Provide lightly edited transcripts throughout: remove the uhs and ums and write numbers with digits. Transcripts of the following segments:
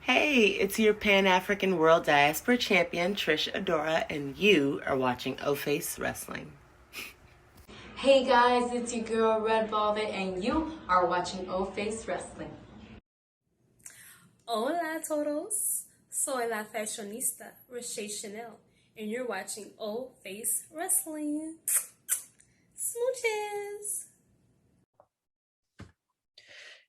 Hey, it's your Pan African World Diaspora Champion, Trish Adora, and you are watching O Face Wrestling. Hey guys, it's your girl Red Velvet, and you are watching O Face Wrestling. Hola todos, soy la fashionista Roche Chanel, and you're watching O Face Wrestling. Smooches!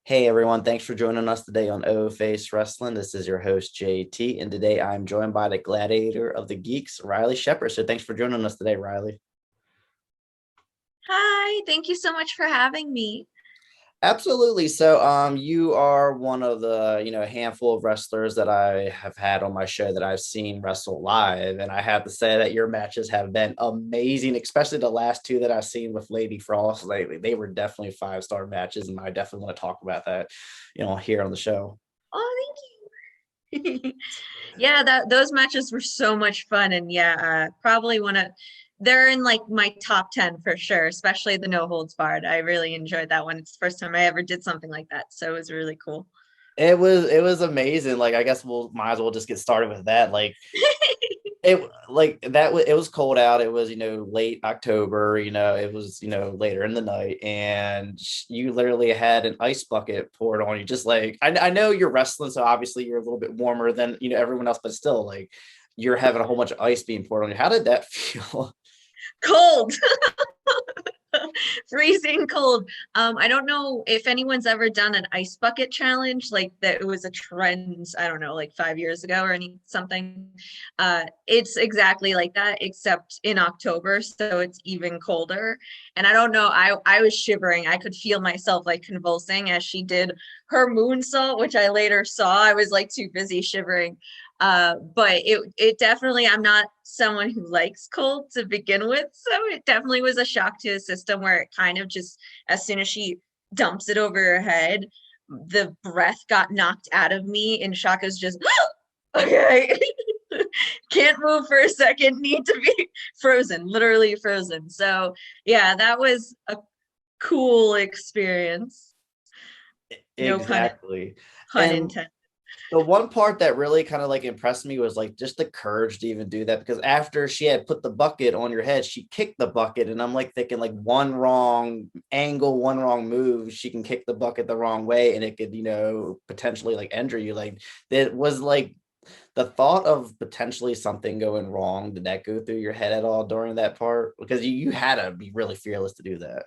Hey everyone, thanks for joining us today on O Face Wrestling. This is your host JT, and today I'm joined by the Gladiator of the Geeks, Riley Shephard. So thanks for joining us today, Riley. Hi, thank you so much for having me. Absolutely. So you are one of the, handful of wrestlers that I have had on my show that I've seen wrestle live. And I have to say that your matches have been amazing, especially the last two that I've seen with Lady Frost lately. They were definitely 5-star matches, and I definitely want to talk about that, here on the show. Oh, thank you. Yeah, those matches were so much fun, and probably they're in like my top 10 for sure, especially the no holds barred. I really enjoyed that one. It's the first time I ever did something like that, so it was really cool. It was amazing. Like, I guess might as well just get started with that. Like it was cold out. It was, late October, it was, later in the night, and you literally had an ice bucket poured on you. Just like, I know you're wrestling, so obviously you're a little bit warmer than, everyone else, but still, like, you're having a whole bunch of ice being poured on you. How did that feel? Cold. Freezing cold. I don't know if anyone's ever done an ice bucket challenge, like that. It was a trend, I don't know, like 5 years ago or something. It's exactly like that, except in October, so it's even colder. And I don't know, I was shivering. I could feel myself like convulsing as she did her moonsault, which I later saw. I was like too busy shivering. But it definitely, I'm not someone who likes cold to begin with, so it definitely was a shock to the system, where it kind of just, as soon as she dumps it over her head, the breath got knocked out of me, and Shaka's just okay. Can't move for a second, need to be frozen, literally frozen. So yeah, that was a cool experience. Exactly. Pun intended. The one part that really kind of like impressed me was like just the courage to even do that, because after she had put the bucket on your head, she kicked the bucket, and I'm like thinking, like, one wrong angle, one wrong move, she can kick the bucket the wrong way, and it could, potentially like injure you. Like, it was like the thought of potentially something going wrong. Did that go through your head at all during that part? Because you had to be really fearless to do that.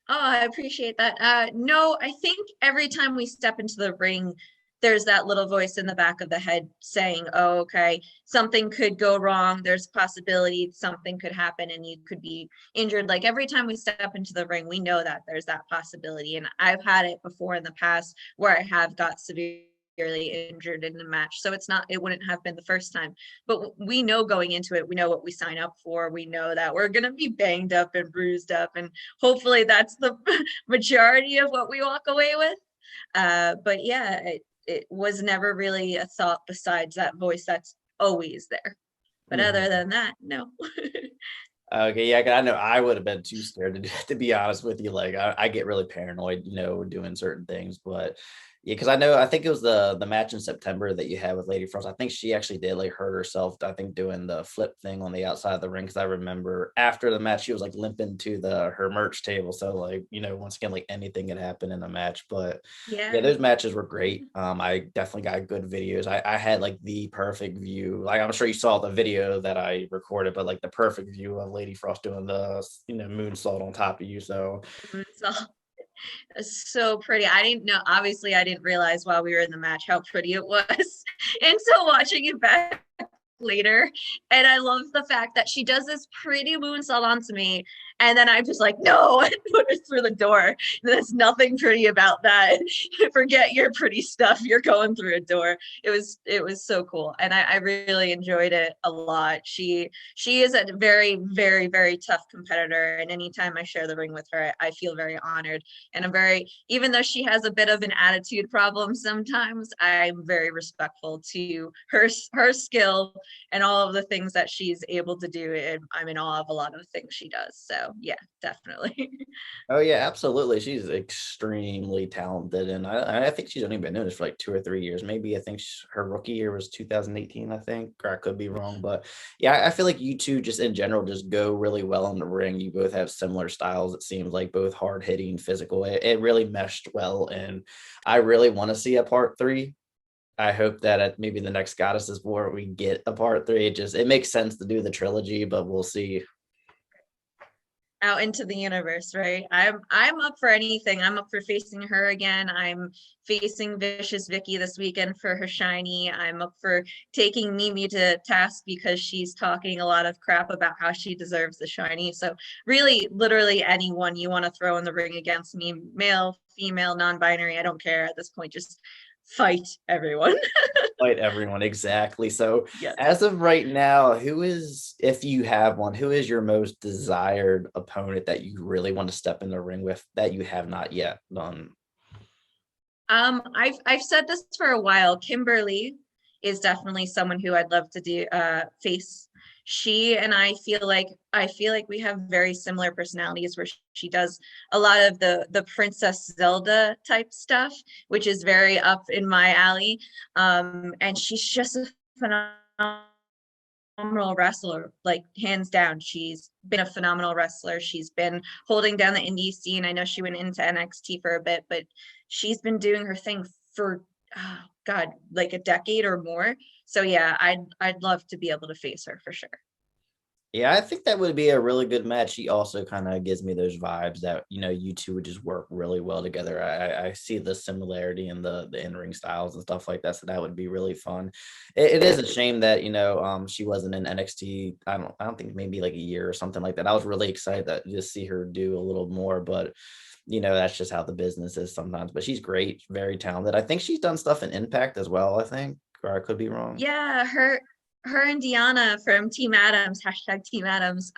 Oh, I appreciate that. No, I think every time we step into the ring, there's that little voice in the back of the head saying, oh, okay, something could go wrong. There's a possibility something could happen and you could be injured. Like, every time we step into the ring, we know that there's that possibility. And I've had it before in the past where I have got severely injured in the match. So it wouldn't have been the first time, but we know going into it, we know what we sign up for. We know that we're going to be banged up and bruised up, and hopefully that's the majority of what we walk away with. But yeah, it was never really a thought besides that voice that's always there. But other than that, no. Okay, yeah, 'cause I know I would have been too scared to be honest with you. Like, I get really paranoid, doing certain things. But yeah, because I think it was the match in September that you had with Lady Frost. I think she actually did like hurt herself, I think, doing the flip thing on the outside of the ring. Because I remember after the match, she was like limping to her merch table. So, like, once again, like, anything could happen in the match. But yeah, those matches were great. I definitely got good videos. I had like the perfect view. Like, I'm sure you saw the video that I recorded, but like the perfect view of Lady Frost doing the moonsault on top of you. So So pretty. I didn't know, obviously I didn't realize while we were in the match how pretty it was until watching it back later. And I love the fact that she does this pretty moonsault onto me, and then I'm just like, no, and put her through the door. There's nothing pretty about that. Forget your pretty stuff, you're going through a door. It was so cool, and I really enjoyed it a lot. She is a very, very, very tough competitor, and anytime I share the ring with her, I feel very honored. And I'm very, even though she has a bit of an attitude problem sometimes, I'm very respectful to her skill and all of the things that she's able to do. And I'm in awe of a lot of things she does. So So yeah, definitely. Oh yeah, absolutely. She's extremely talented, and I think she's only been doing this for like 2 or 3 years. Maybe I think her rookie year was 2018. I think, or I could be wrong, but yeah, I feel like you two just in general just go really well in the ring. You both have similar styles. It seems like both hard hitting, physical. It really meshed well, and I really want to see a part three. I hope that at maybe the next Goddesses War we get a part three. It makes sense to do the trilogy, but we'll see. Out into the universe, right? I'm up for anything. I'm up for facing her again. I'm facing Vicious Vicky this weekend for her shiny. I'm up for taking Mimi to task because she's talking a lot of crap about how she deserves the shiny. So really, literally anyone you want to throw in the ring against me, male, female, non-binary, I don't care at this point. Just fight everyone. Fight everyone, exactly. So Yes. as of right now, if you have one, who is your most desired opponent that you really want to step in the ring with that you have not yet done? I've said this for a while. Kimberly is definitely someone who I'd love to do face. She and I feel like we have very similar personalities where she does a lot of the Princess Zelda type stuff, which is very up in my alley. And she's just a phenomenal wrestler, like hands down. She's been a phenomenal wrestler. She's been holding down the indie scene. I know she went into NXT for a bit, but she's been doing her thing for God, like a decade or more. So yeah, I'd love to be able to face her for sure. Yeah, I think that would be a really good match. She also kind of gives me those vibes that, you two would just work really well together. I see the similarity in the in-ring styles and stuff like that. So that would be really fun. It is a shame that, she wasn't in NXT. I don't think maybe like a year or something like that. I was really excited to just see her do a little more, but that's just how the business is sometimes. But she's great, very talented. I think she's done stuff in Impact as well, I think, or I could be wrong. Yeah, her and Deanna from Team Adams, hashtag Team Adams,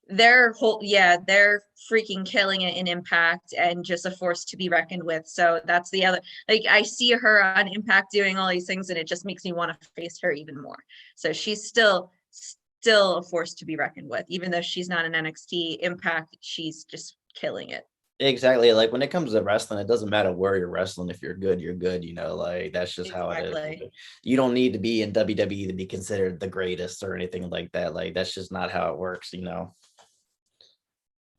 they're freaking killing it in Impact and just a force to be reckoned with. So that's the other, like, I see her on Impact doing all these things and it just makes me want to face her even more. So she's still a force to be reckoned with, even though she's not an NXT. Impact, she's just killing it. Exactly. Like when it comes to wrestling, it doesn't matter where you're wrestling. If you're good, you're good. Like that's just how it Exactly. is. You don't need to be in WWE to be considered the greatest or anything like that. Like that's just not how it works.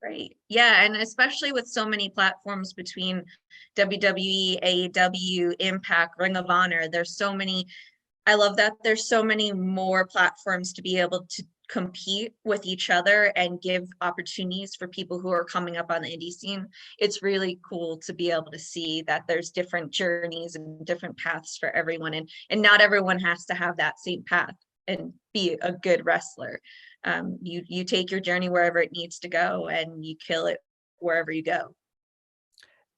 Right. Yeah. And especially with so many platforms between WWE, AEW, Impact, Ring of Honor, I love that there's so many more platforms to be able to compete with each other and give opportunities for people who are coming up on the indie scene. It's really cool to be able to see that there's different journeys and different paths for everyone, and not everyone has to have that same path and be a good wrestler. You take your journey wherever it needs to go and you kill it wherever you go.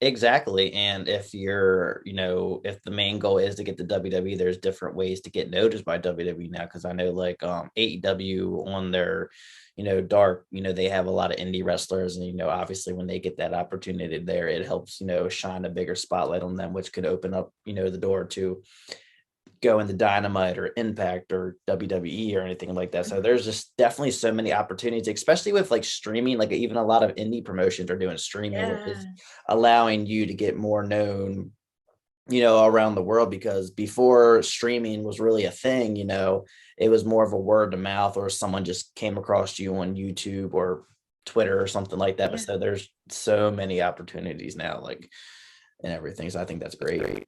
Exactly. And if if the main goal is to get to WWE, there's different ways to get noticed by WWE now. Cause I know like AEW on their, dark, they have a lot of indie wrestlers and, obviously when they get that opportunity there, it helps, shine a bigger spotlight on them, which could open up, the door to go into Dynamite or Impact or WWE or anything like that. So there's just definitely so many opportunities, especially with like streaming. Like even a lot of indie promotions are doing streaming, which is allowing you to get more known, around the world. Because before streaming was really a thing, it was more of a word of mouth or someone just came across you on YouTube or Twitter or something like that. But so there's so many opportunities now, like and everything. So I think that's great.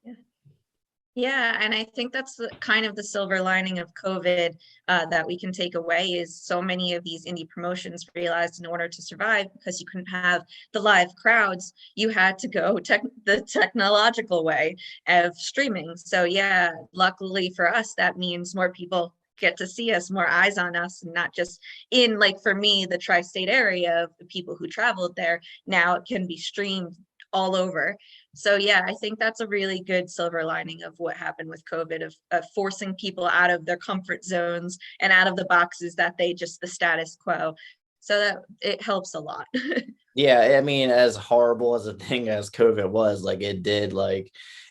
Yeah, and I think that's kind of the silver lining of COVID that we can take away is so many of these indie promotions realized in order to survive, because you couldn't have the live crowds, you had to go the technological way of streaming. So yeah, luckily for us, that means more people get to see us, more eyes on us, and not just in, like for me, the tri-state area of the people who traveled there. Now it can be streamed all over. So yeah, I think that's a really good silver lining of what happened with COVID, of forcing people out of their comfort zones and out of the boxes that the status quo. So that it helps a lot. Yeah, I mean, as horrible as a thing as COVID was, like it did, like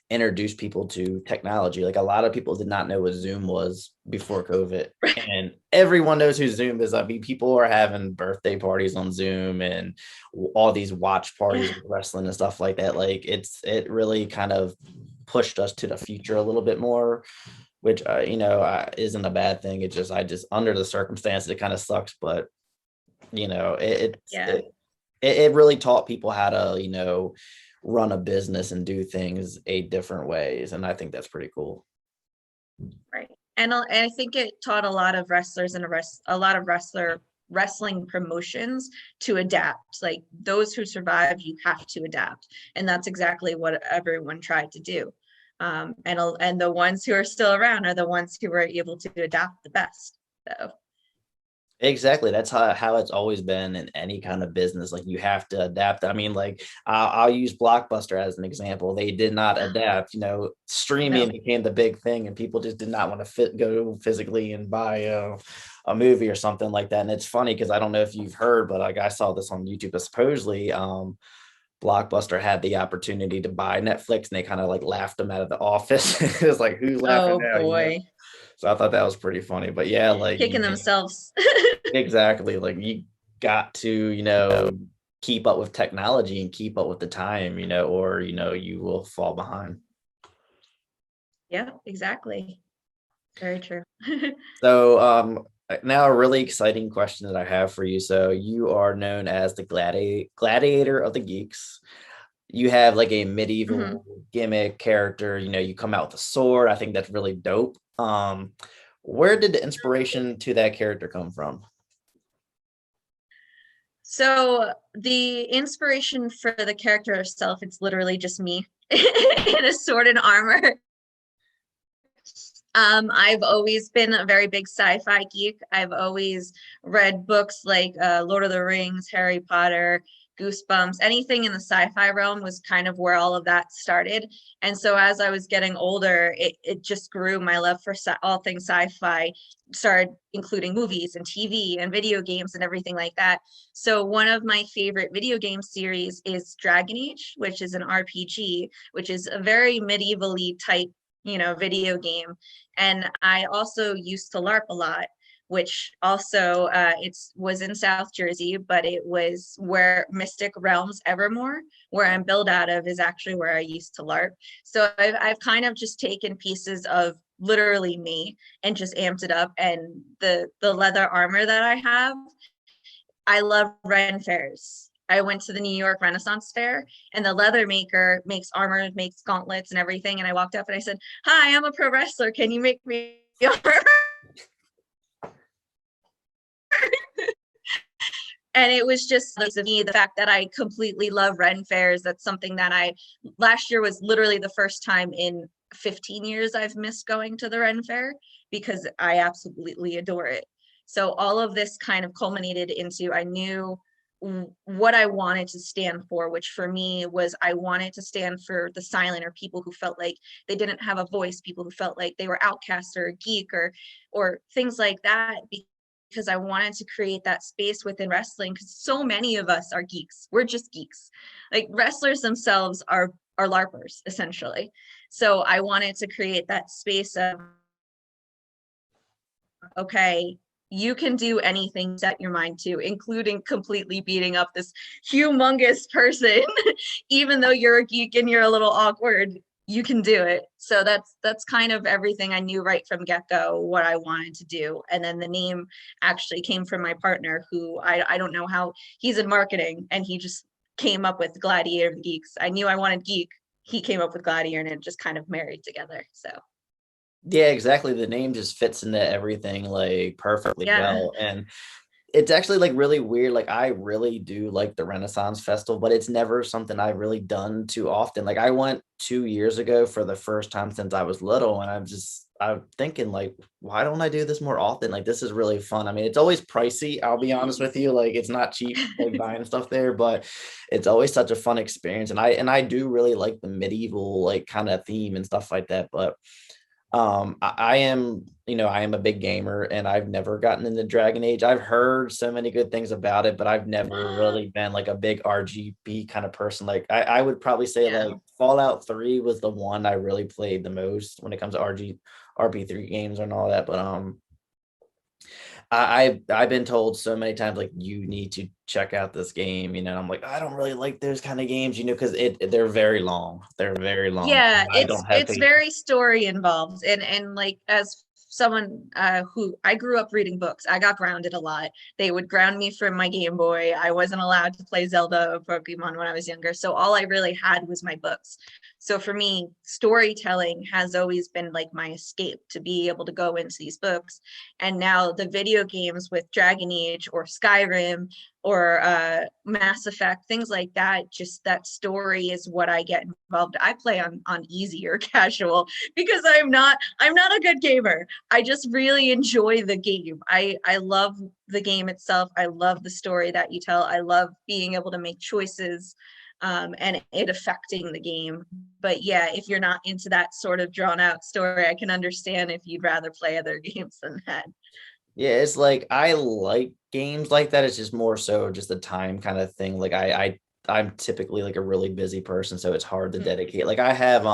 introduced people to technology. Like a lot of people did not know what Zoom was before COVID, and everyone knows who Zoom is. I mean, people are having birthday parties on Zoom and all these watch parties with wrestling and stuff like that. Like it really kind of pushed us to the future a little bit more, which isn't a bad thing. I just under the circumstances, it kind of sucks, but Yeah. it really taught people how to run a business and do things a different ways, and I think that's pretty cool. Right. And I think it taught a lot of wrestlers and a lot of wrestling promotions to adapt. Like those who survive, you have to adapt. And that's exactly what everyone tried to do. And the ones who are still around are the ones who were able to adapt the best. So Exactly. That's how it's always been in any kind of business. Like you have to adapt. I mean, like I'll use Blockbuster as an example. They did not adapt. Streaming No. became the big thing, and people just did not want to go physically and buy a movie or something like that. And it's funny because I don't know if you've heard, but like I saw this on YouTube. But supposedly, Blockbuster had the opportunity to buy Netflix, and they kind of like laughed them out of the office. It was like, who's laughing Oh now? boy. So I thought that was pretty funny. But yeah, like Kicking themselves. exactly. Like you got to, keep up with technology and keep up with the time, or you will fall behind. Yeah, exactly. Very true. So now a really exciting question that I have for you. So you are known as the gladiator of the geeks. You have like a medieval gimmick character, you come out with a sword. I think that's really dope. Where did the inspiration to that character come from? So the inspiration for the character herself, it's literally just me in a sword and armor. I've always been a very big sci-fi geek. I've always read books like Lord of the Rings, Harry Potter, Goosebumps, anything in the sci-fi realm was kind of where all of that started. And so as I was getting older, it just grew. My love for all things sci-fi started including movies and TV and video games and everything like that. So one of my favorite video game series is Dragon Age, which is an RPG, which is a very medievally type, video game. And I also used to LARP a lot, which also was in South Jersey, but it was where Mystic Realms Evermore, where I'm billed out of, is actually where I used to LARP. So I've kind of just taken pieces of literally me and just amped it up. And the leather armor that I have, I love Ren fairs. I went to the New York Renaissance Fair, and the leather maker makes armor, makes gauntlets and everything. And I walked up and I said, "Hi, I'm a pro wrestler. Can you make me armor?" And it was just me, the fact that I completely love Ren fairs. That's something that last year was literally the first time in 15 years I've missed going to the Ren fair because I absolutely adore it. So all of this kind of culminated into, I knew what I wanted to stand for, which for me was, I wanted to stand for the silent, or people who felt like they didn't have a voice, people who felt like they were outcast or a geek or things like that, because I wanted to create that space within wrestling, because so many of us are geeks. We're just geeks. Like wrestlers themselves are LARPers essentially. So I wanted to create that space of, okay, you can do anything set your mind to, including completely beating up this humongous person. Even though you're a geek and you're a little awkward, you can do it. So that's kind of everything I knew right from get-go, what I wanted to do. And then the name actually came from my partner, who I don't know how, he's in marketing, and he just came up with Gladiator of the Geeks. I knew I wanted geek. He came up with Gladiator, and it just kind of married together. So Yeah, exactly. The name just fits into everything like perfectly yeah. well. And it's actually like really weird. Like I really do like the Renaissance Festival, but it's never something I've really done too often. Like I went 2 years ago for the first time since I was little, and I'm thinking like, why don't I do this more often? Like this is really fun. I mean, it's always pricey, I'll be honest with you. Like it's not cheap like buying stuff there, but it's always such a fun experience. And I do really like the medieval like kind of theme and stuff like that. But I am, I am a big gamer, and I've never gotten into Dragon Age. I've heard so many good things about it, but I've never really been like a big RGB kind of person. Like I would probably say Yeah. like Fallout 3 was the one I really played the most when it comes to RP3 games and all that. But I've been told so many times like you need to check out this game, and I'm like, I don't really like those kind of games, because they're very long. They're very long. Yeah, I don't have it's patience. very story involved, and like as someone who I grew up reading books, I got grounded a lot. They would ground me from my Game Boy. I wasn't allowed to play Zelda or Pokemon when I was younger, so all I really had was my books. So for me, storytelling has always been like my escape, to be able to go into these books. And now the video games with Dragon Age or Skyrim or Mass Effect, things like that, just that story is what I get involved. I play on easy or casual because I'm not a good gamer. I just really enjoy the game. I love the game itself. I love the story that you tell. I love being able to make choices and it affecting the game. But yeah, if you're not into that sort of drawn out story, I can understand if you'd rather play other games than that. Yeah, it's like I like games like that. It's just more so just a time kind of thing. Like I'm typically like a really busy person, so it's hard to dedicate. Like I have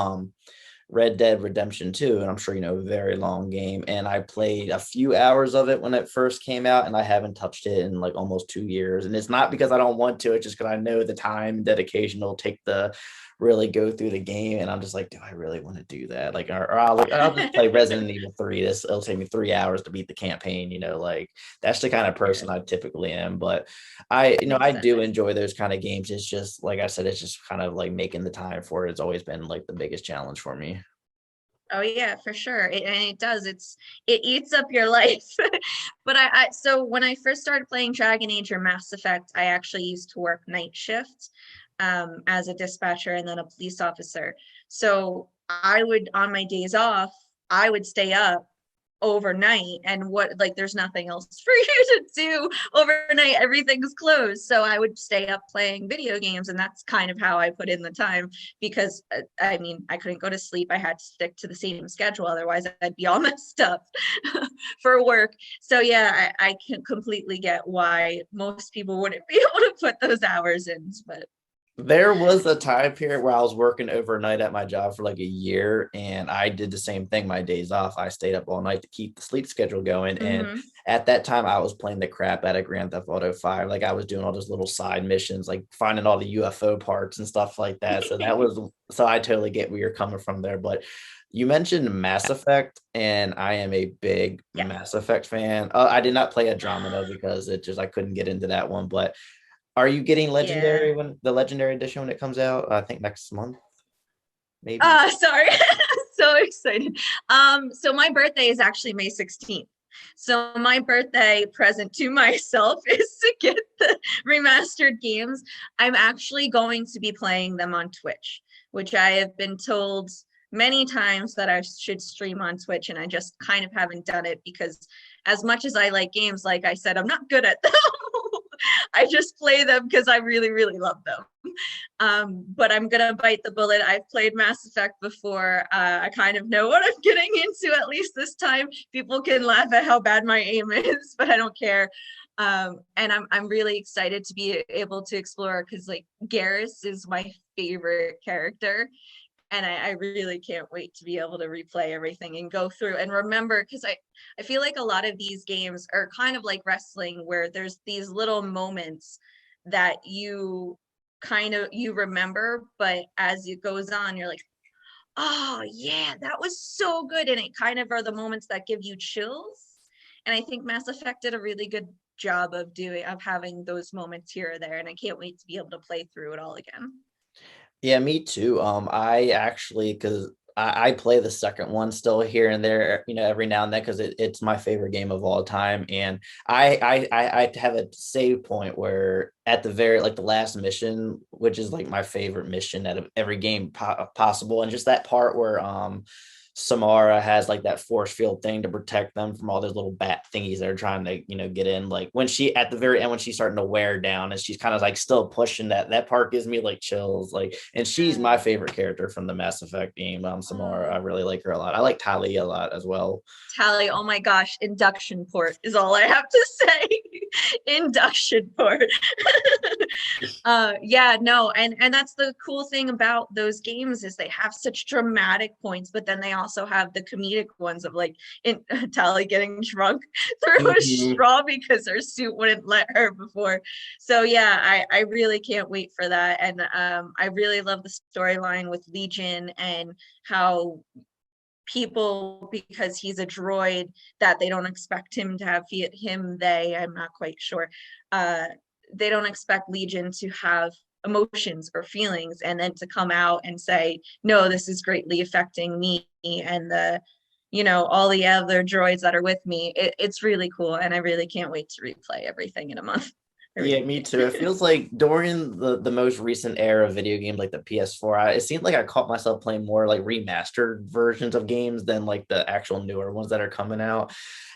Red Dead Redemption 2, and I'm sure a very long game. And I played a few hours of it when it first came out, and I haven't touched it in like almost 2 years. And it's not because I don't want to, it's just because I know the time and dedication it'll take to really go through the game. And I'm just like, do I really want to do that? Like, or I'll just play Resident Evil 3. It'll take me 3 hours to beat the campaign, like that's the kind of person I typically am. But I do enjoy those kind of games. It's just, like I said, it's just kind of like making the time for it. It's always been like the biggest challenge for me. Oh yeah, for sure. And it does. It eats up your life. But so when I first started playing Dragon Age or Mass Effect, I actually used to work night shift as a dispatcher and then a police officer. So I would, on my days off, I would stay up overnight, and there's nothing else for you to do overnight. Everything's closed, so I would stay up playing video games, and that's kind of how I put in the time, because I couldn't go to sleep. I had to stick to the same schedule, otherwise I'd be all messed up for work. So yeah, I can completely get why most people wouldn't be able to put those hours in. But there was a time period where I was working overnight at my job for like a year, and I did the same thing. My days off, I stayed up all night to keep the sleep schedule going. And at that time, I was playing the crap out of Grand Theft Auto 5. Like I was doing all those little side missions, like finding all the UFO parts and stuff like that. So I totally get where you're coming from there. But you mentioned Mass Effect, and I am a big Mass Effect fan. I did not play Andromeda because I couldn't get into that one. But are you getting Legendary when the Legendary Edition when it comes out? I think next month, maybe. Sorry, so excited. So my birthday is actually May 16th. So my birthday present to myself is to get the remastered games. I'm actually going to be playing them on Twitch, which I have been told many times that I should stream on Twitch, and I just kind of haven't done it because as much as I like games, like I said, I'm not good at them. I just play them because I really, really love them. But I'm going to bite the bullet. I've played Mass Effect before. I kind of know what I'm getting into, at least this time. People can laugh at how bad my aim is, but I don't care. And I'm really excited to be able to explore, because like Garrus is my favorite character. And I really can't wait to be able to replay everything and go through and remember, because I feel like a lot of these games are kind of like wrestling, where there's these little moments that you remember, but as it goes on, you're like, oh yeah, that was so good. And it kind of are the moments that give you chills. And I think Mass Effect did a really good job of having those moments here or there. And I can't wait to be able to play through it all again. Yeah, me too. I actually, because I play the second one still here and there, every now and then, because it's my favorite game of all time. And I have a save point where at the the last mission, which is like my favorite mission out of every game possible, and just that part where Samara has like that force field thing to protect them from all those little bat thingies that are trying to, get in. Like when she, at the very end, when she's starting to wear down and she's kind of like still pushing that part gives me like chills. Like, and she's my favorite character from the Mass Effect game. Samara, I really like her a lot. I like Tali a lot as well. Tali, oh my gosh, induction port is all I have to say. Induction port. Yeah, no, and that's the cool thing about those games is they have such dramatic points, but then they also have the comedic ones of like in Tally getting drunk through a Mhm. straw because her suit wouldn't let her before. So yeah, I really can't wait for that. And I really love the storyline with Legion and how people, because he's a droid, that they don't expect him to have I'm not quite sure, uh they don't expect Legion to have emotions or feelings, and then to come out and say, no, this is greatly affecting me and all the other droids that are with me. It's really cool, and I really can't wait to replay everything in a month. I Yeah, really me can't. too. It feels like during the most recent era of video games, like the PS4, it seemed like I caught myself playing more like remastered versions of games than like the actual newer ones that are coming out.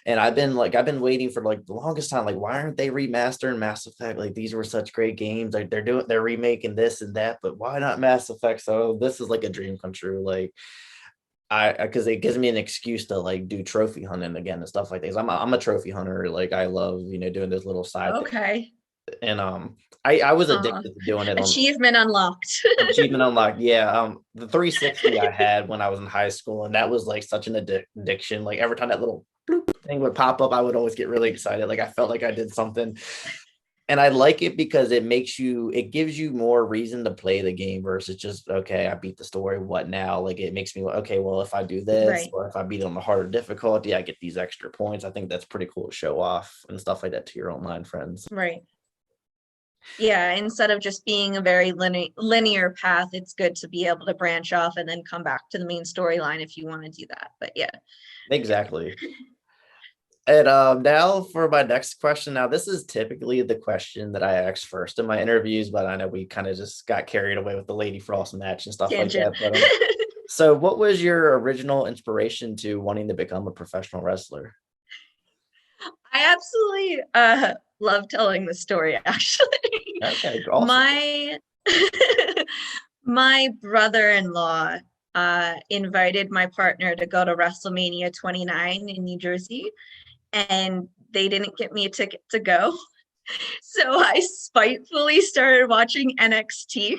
And I've been waiting for like the longest time. Like, why aren't they remastering Mass Effect? Like, these were such great games. Like, they're remaking this and that, but why not Mass Effect? So this is like a dream come true. Like, because it gives me an excuse to like do trophy hunting again and stuff like this. I'm a trophy hunter. Like, I love doing those little side things. Okay. And I was uh, addicted to doing it on Achievement unlocked. achievement unlocked. Yeah, the 360 I had when I was in high school, and that was like such an addiction. Like every time that little bloop thing would pop up, I would always get really excited. Like I felt like I did something. And I like it because it gives you more reason to play the game versus just, okay, I beat the story. What now? Like it makes me, okay, well, if I do this Right, or if I beat it on the harder difficulty, I get these extra points. I think that's pretty cool to show off and stuff like that to your online friends. right. Yeah, instead of just being a very linear path, it's good to be able to branch off and then come back to the main storyline if you want to do that. But yeah, yeah. Exactly. And now for my next question. Now, this is typically the question that I ask first in my interviews, but I know we kind of just got carried away with the Lady Frost match and stuff like Tangent. that. But so what was your original inspiration to wanting to become a professional wrestler? I absolutely love telling the story actually. Okay, awesome. My my brother-in-law invited my partner to go to WrestleMania 29 in New Jersey, and they didn't get me a ticket to go. So I spitefully started watching NXT.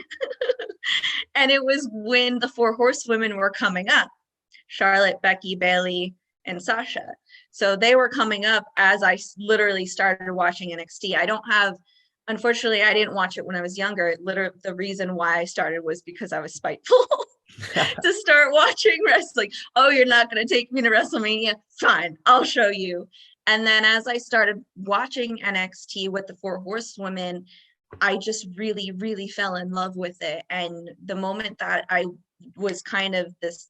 And it was when the four horsewomen were coming up: Charlotte, Becky, Bailey, and Sasha. So they were coming up as I literally started watching NXT. Unfortunately, I didn't watch it when I was younger. Literally, the reason why I started was because I was spiteful to start watching wrestling. Oh, you're not going to take me to WrestleMania? Fine, I'll show you. And then as I started watching NXT with the four horsewomen, I just really, really fell in love with it. And the moment that I was kind of this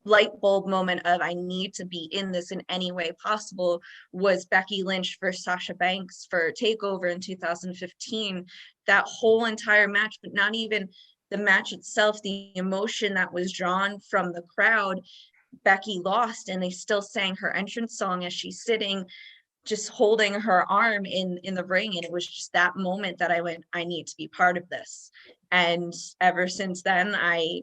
light bulb moment of I need to be in this in any way possible was Becky Lynch versus Sasha Banks for TakeOver in 2015. That whole entire match, but not even the match itself, the emotion that was drawn from the crowd. Becky lost, and they still sang her entrance song as she's sitting just holding her arm in the ring. And it was just that moment that I went, I need to be part of this. And ever since then, I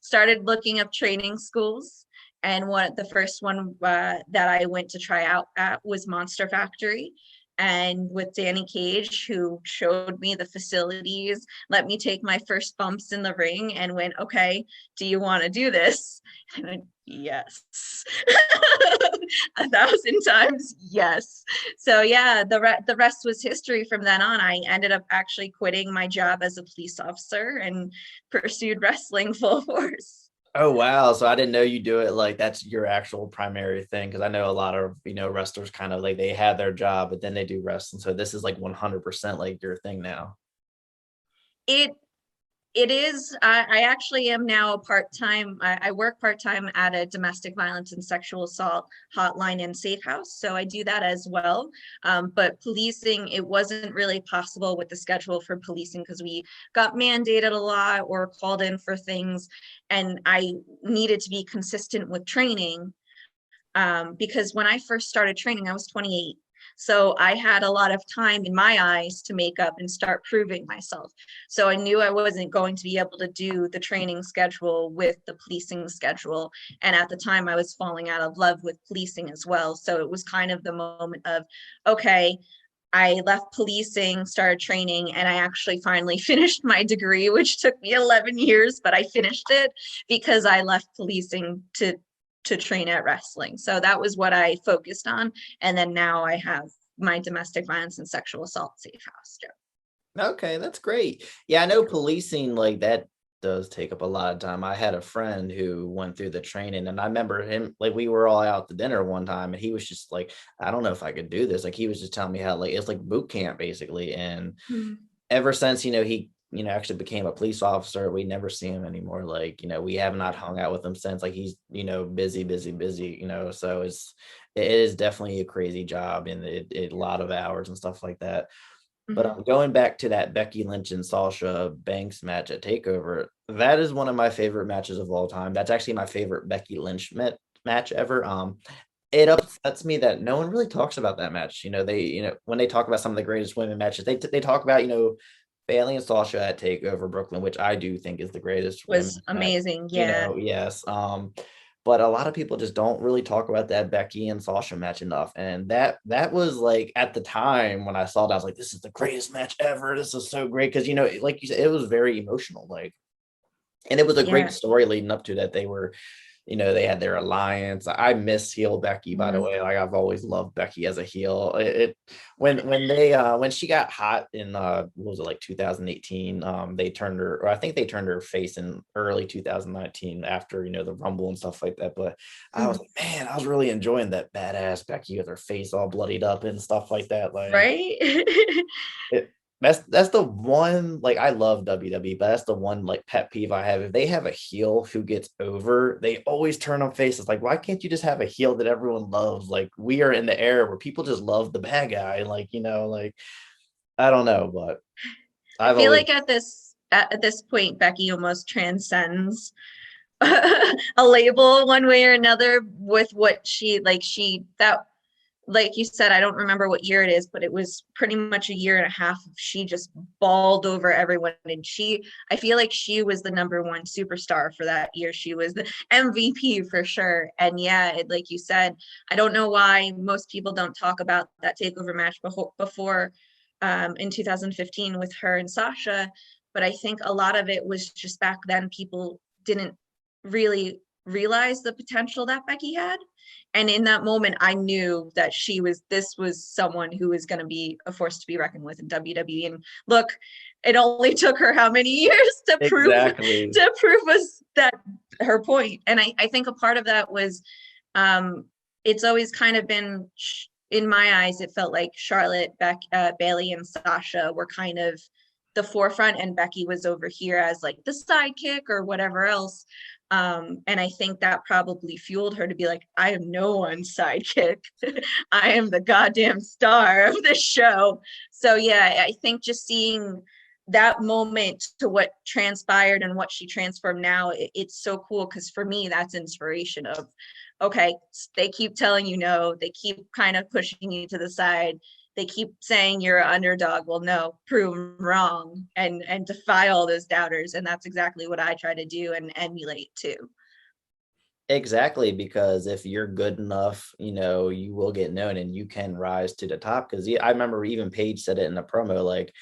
started looking up training schools. And the first one that I went to try out at was Monster Factory. And with Danny Cage, who showed me the facilities, let me take my first bumps in the ring, and went, okay, do you want to do this? And I went, yes. 1,000 times yes. So yeah, the rest was history. From then on, I ended up actually quitting my job as a police officer and pursued wrestling full force. Oh wow. So I didn't know you do it like that's your actual primary thing. Cause I know a lot of, wrestlers kind of like they have their job, but then they do wrestling. So this is like 100% like your thing now. It is. I actually am now part-time. I work part-time at a domestic violence and sexual assault hotline and safe house. So I do that as well. But policing, it wasn't really possible with the schedule for policing because we got mandated a lot or called in for things. And I needed to be consistent with training because when I first started training, I was 28. So I had a lot of time in my eyes to make up and start proving myself. So I knew I wasn't going to be able to do the training schedule with the policing schedule. And at the time I was falling out of love with policing as well. So it was kind of the moment of, okay, I left policing, started training, and I actually finally finished my degree, which took me 11 years, but I finished it because I left policing to train at wrestling. So that was what I focused on. And then now I have my domestic violence and sexual assault safe house job. Okay, that's great. Yeah, I know policing like that does take up a lot of time. I had a friend who went through the training, and I remember him, like we were all out to dinner one time and he was just like, I don't know if I could do this. Like he was just telling me how like it's like boot camp basically. And Mhm. ever since, he, actually became a police officer, we never see him anymore. Like, we have not hung out with him since. Like he's, busy, busy, busy, so it is definitely a crazy job and a lot of hours and stuff like that. But Mhm. going back to that Becky Lynch and Sasha Banks match at Takeover, that is one of my favorite matches of all time. That's actually my favorite Becky Lynch match ever. It upsets me that no one really talks about that match. When they talk about some of the greatest women matches, they talk about, Bailey and Sasha at Takeover Brooklyn, which I do think is the greatest Was women's match. amazing. Yeah. Yes. But a lot of people just don't really talk about that Becky and Sasha match enough. And that was like at the time when I saw that, I was like, this is the greatest match ever. This is so great. Cause like you said, it was very emotional. Like, and it was a great Yeah. story leading up to that. They were, they had their alliance. I miss heel Becky, by the Mhm. way. Like I've always loved Becky as a heel. When she got hot in what was it, like 2018, they turned her, or I think they turned her face in early 2019 after, the Rumble and stuff like that. But I was Mhm. like, man, I was really enjoying that badass Becky with her face all bloodied up and stuff like that. Like Right? it, that's the one, like I love WWE, but that's the one like pet peeve I have. If they have a heel who gets over, they always turn on faces. Like, why can't you just have a heel that everyone loves? Like we are in the era where people just love the bad guy. Like, like I don't know, but I I've feel always like at this point, Becky almost transcends a label one way or another with what that, like you said, I don't remember what year it is, but it was pretty much a year and a half of she just bawled over everyone. And I feel like she was the number one superstar for that year. She was the MVP for sure. And yeah, like you said, I don't know why most people don't talk about that takeover match before in 2015 with her and Sasha. But I think a lot of it was just back then people didn't really realize the potential that Becky had. And in that moment, I knew that this was someone who was going to be a force to be reckoned with in WWE. And look, it only took her how many years to prove exactly. us that her point. And I think a part of that was it's always kind of been, in my eyes, it felt like Charlotte, Bailey, and Sasha were kind of the forefront, and Becky was over here as like the sidekick or whatever else. And I think that probably fueled her to be like, I am no one's sidekick. I am the goddamn star of this show. So yeah, I think just seeing that moment to what transpired and what she transformed now, it's so cool, because for me, that's inspiration of, okay, they keep telling you no, they keep kind of pushing you to the side, they keep saying you're an underdog. Well, no, prove them wrong and defy all those doubters. And that's exactly what I try to do and emulate too. Exactly, because if you're good enough, you will get known and you can rise to the top. Because I remember even Paige said it in the promo, like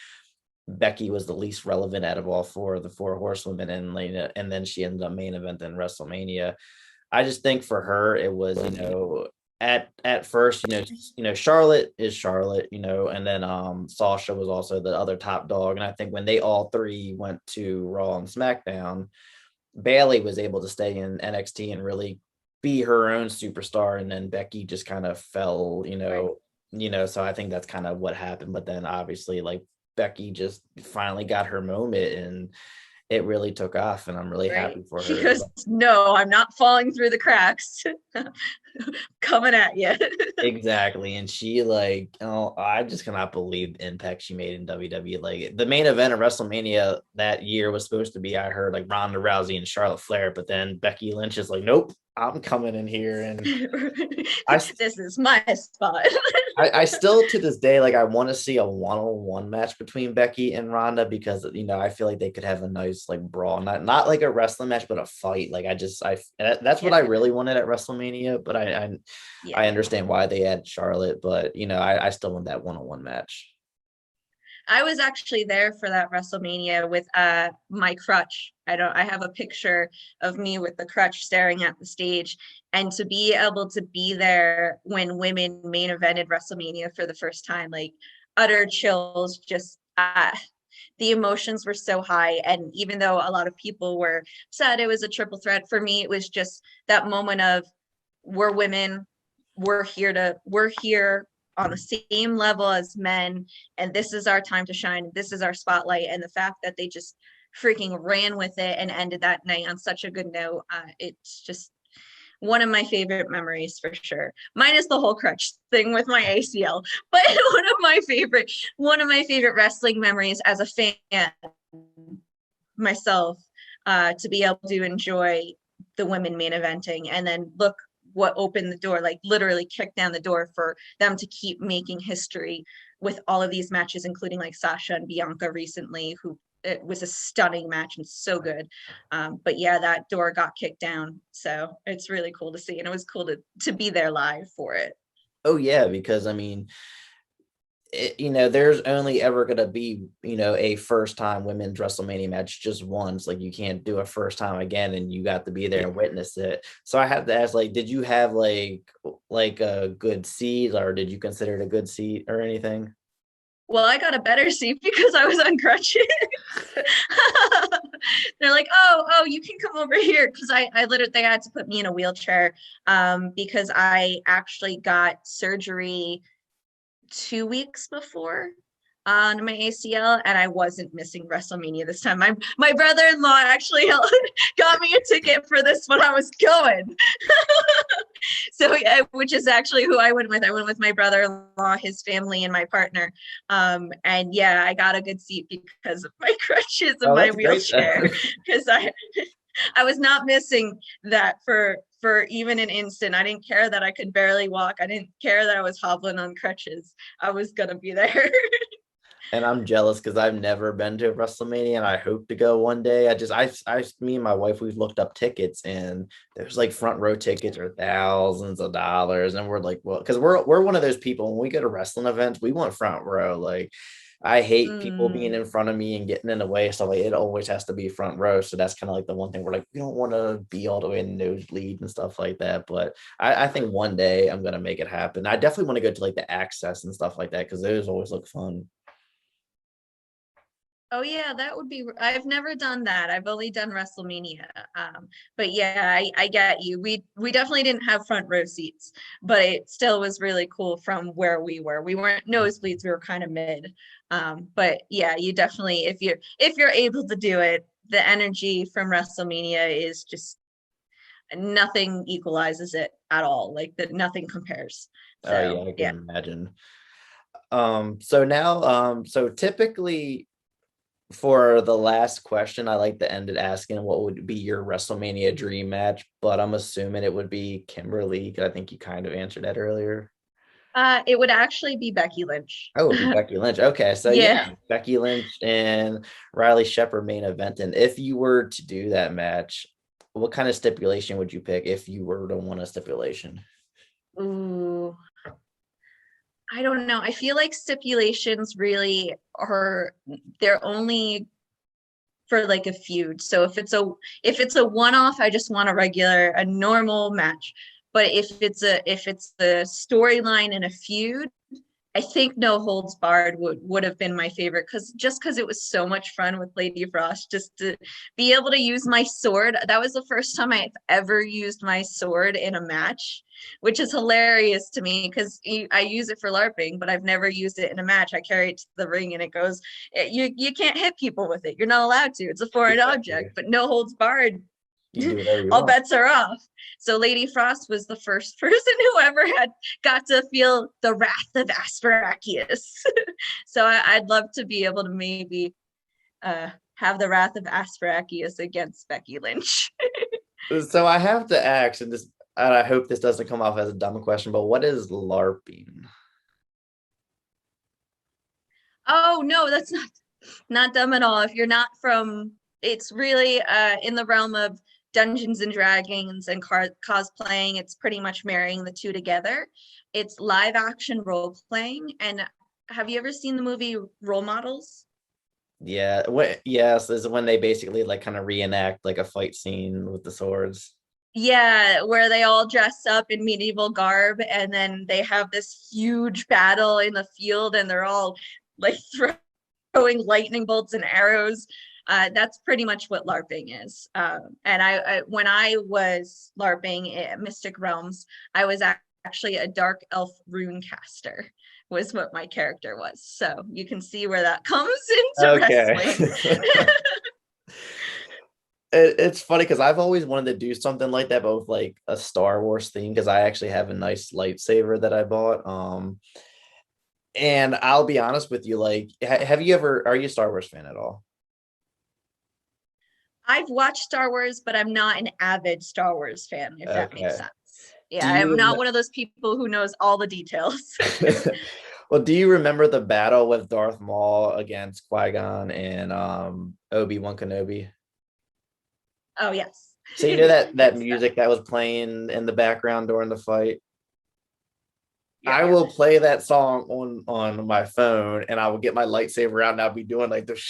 Becky was the least relevant out of all four of the four horsewomen, and like, and then she ended up main event in WrestleMania. I just think for her it was, at first, Charlotte is Charlotte, and then Sasha was also the other top dog. And I think when they all three went to Raw and SmackDown, Bailey was able to stay in NXT and really be her own superstar, and then Becky just kind of fell, Right. So I think that's kind of what happened. But then obviously, like Becky just finally got her moment and it really took off, and I'm really Right. happy for She her. goes, no, I'm not falling through the cracks. Coming at you. Exactly. And she like, I just cannot believe the impact she made in WWE. Like the main event of WrestleMania that year was supposed to be, I heard, like Ronda Rousey and Charlotte Flair, but then Becky Lynch is like, nope, I'm coming in here and I, This is my spot. I still to this day like I want to see a one-on-one match between Becky and Ronda because I feel like they could have a nice like brawl, not like a wrestling match, but a fight. Like that's what I Yeah. really wanted at WrestleMania, but I Yeah. understand why they had Charlotte, but I still want that one-on-one match. I was actually there for that WrestleMania with my crutch. I have a picture of me with the crutch staring at the stage, and to be able to be there when women main evented WrestleMania for the first time, like utter chills, just the emotions were so high. And even though a lot of people were sad it was a triple threat, for me it was just that moment of we're women, we're here on the same level as men, and this is our time to shine, this is our spotlight. And the fact that they just freaking ran with it and ended that night on such a good note, it's just one of my favorite memories for sure, minus the whole crutch thing with my ACL. But one of my favorite wrestling memories as a fan myself, to be able to enjoy the women main eventing and then look what opened the door, like literally kicked down the door for them to keep making history with all of these matches, including like Sasha and Bianca recently, who it was a stunning match and so good. But yeah, that door got kicked down. So it's really cool to see. And it was cool to be there live for it. Oh yeah, because there's only ever going to be, a first time women's WrestleMania match just once. Like you can't do a first time again, and you got to be there and witness it. So I have to ask, like, did you have like a good seat, or did you consider it a good seat or anything? Well, I got a better seat because I was on crutches. They're like, oh, you can come over here, because I literally, they had to put me in a wheelchair because I actually got surgery 2 weeks before on my ACL, and I wasn't missing WrestleMania this time. My brother-in-law actually got me a ticket for this when I was going. So yeah, which is actually who I went with. I went with my brother-in-law, his family, and my partner. And yeah, I got a good seat because of my crutches and Oh, my that's great. wheelchair. Because I was not missing that for even an instant. I didn't care that I could barely walk. I didn't care that I was hobbling on crutches. I was gonna be there. And I'm jealous because I've never been to a WrestleMania and I hope to go one day. Me and my wife, we've looked up tickets and there's like front row tickets are thousands of dollars. And we're like, well, because we're one of those people when we go to wrestling events, we want front row. Like I hate people being in front of me and getting in the way. So like it always has to be front row. So that's kind of like the one thing we're like, we don't want to be all the way in the nosebleed and stuff like that. But I think one day I'm gonna make it happen. I definitely want to go to like the access and stuff like that because those always look fun. Oh yeah, that would be. I've never done that. I've only done WrestleMania. But yeah, I get you. We definitely didn't have front row seats, but it still was really cool from where we were. We weren't nosebleeds. We were kind of mid. But yeah, you definitely, if you're able to do it, the energy from WrestleMania is just nothing equalizes it at all. Like that, nothing compares. Oh yeah, So I yeah. can imagine. So typically for the last question, I like to end it asking what would be your WrestleMania dream match, but I'm assuming it would be Kimberly because I think you kind of answered that earlier. It would actually be Becky Lynch. Oh, it would be Becky Lynch. Okay, so Yeah. yeah, Becky Lynch and Riley Shephard main event. And if you were to do that match, what kind of stipulation would you pick if you were to want a stipulation? Ooh, I don't know. I feel like stipulations really they're only for like a feud. So if it's a one-off, I just want a normal match. But if it's the storyline in a feud, I think No Holds Barred would have been my favorite because it was so much fun with Lady Frost, just to be able to use my sword. That was the first time I've ever used my sword in a match, which is hilarious to me because I use it for LARPing, but I've never used it in a match. I carry it to the ring and it goes, you can't hit people with it. You're not allowed to. It's a foreign object, but No Holds Barred, You do whatever you all want. bets are off. So Lady Frost was the first person who ever got to feel the wrath of Asparagus. So I'd love to be able to maybe have the wrath of Asparagus against Becky Lynch. So I have to ask, and I hope this doesn't come off as a dumb question, but what is LARPing? Oh no, that's not dumb at all. If you're not from, it's really in the realm of Dungeons and Dragons and cosplaying. It's pretty much marrying the two together. It's live action role playing. And have you ever seen the movie Role Models? Yeah, yes, is when they basically like kind of reenact like a fight scene with the swords. Yeah, where they all dress up in medieval garb and then they have this huge battle in the field and they're all like throwing lightning bolts and arrows. That's pretty much what LARPing is. And when I was LARPing at Mystic Realms, I was actually a dark elf rune caster was what my character was. So you can see where that comes into Okay. wrestling. It's funny because I've always wanted to do something like that, but with like a Star Wars theme, because I actually have a nice lightsaber that I bought. And I'll be honest with you, like, have you ever, are you a Star Wars fan at all? I've watched Star Wars, but I'm not an avid Star Wars fan, if that makes Okay. sense. Do Yeah, I'm you not one of those people who knows all the details. well, do you remember the battle with Darth Maul against Qui-Gon and Obi-Wan Kenobi? Oh, yes. So you know that Good stuff. music that was playing in the background during the fight? Yeah, I yeah. will play that song on my phone, and I will get my lightsaber out, and I'll be doing like the.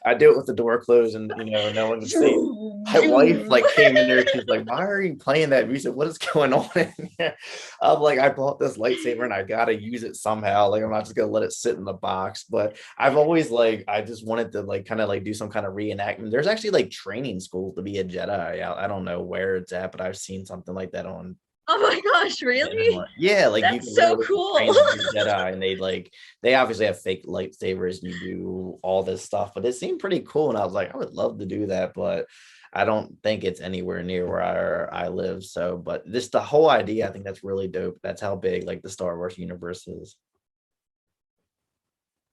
I do it with the door closed, and no one can see. My wife like came in there. She's like, "Why are you playing that music? What is going on in here?" I'm like, "I bought this lightsaber, and I gotta use it somehow. Like, I'm not just gonna let it sit in the box." But I've always like, I just wanted to like kind of like do some kind of reenactment. There's actually like training schools to be a Jedi. I don't know where it's at, but I've seen something like that on Oh my gosh, really? yeah, like you That's can so literally cool. train to be a Jedi, and they obviously have fake lightsabers, and you do all this stuff, but it seemed pretty cool, and I was like, I would love to do that, but I don't think it's anywhere near where I live. So, but this the whole idea, I think that's really dope. That's how big like the Star Wars universe is.